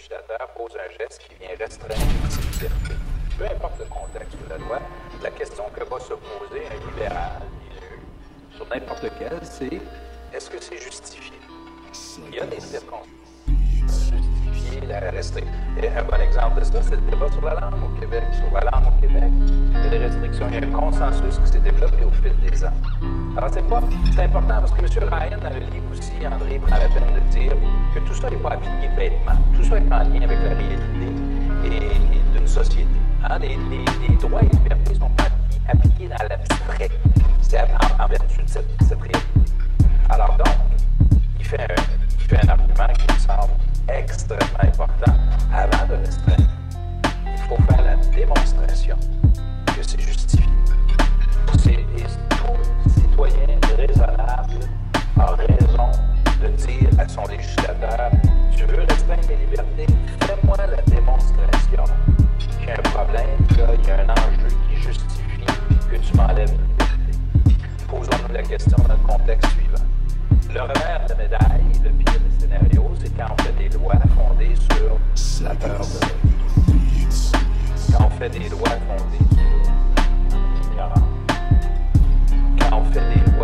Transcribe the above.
législateur pose un geste qui vient restreindre ses libertés. Peu importe le contexte de la loi, la question que va se poser un libéral élu sur n'importe lequel, c'est est-ce que c'est justifié? Il y a des circonstances justifier la restriction. Et un bon exemple de ça, c'est le débat sur la langue au Québec. Sur la langue au Québec, il y a des restrictions. Il y a un consensus qui s'est développé au fil des ans. Alors, c'est important parce que M. Ryan avait dit aussi, André prend la peine de dire que tout ça n'est pas appliqué bêtement. Tout ça est en lien avec la réalité et d'une société. Hein? Les droits et libertés ne sont pas appliqués dans l'abstrait. C'est en vertu de cette réalité. Alors donc, il fait un argument qui me semble extrêmement important. Avant de restreindre, il faut faire la démonstration que c'est justifié. Et tout citoyen raisonnable a raison de dire à son législateur, tu veux restreindre mes libertés, fais-moi la démonstration qu'il y a un problème, qu'il y a un enjeu qui justifie que tu m'enlèves une liberté. Posons-nous la question dans le contexte suivant. Le revers de la médaille, le pire des scénarios, c'est quand on fait des lois fondées sur la peur de quand on fait des lois fondées sur l'ignorance. Quand on fait des lois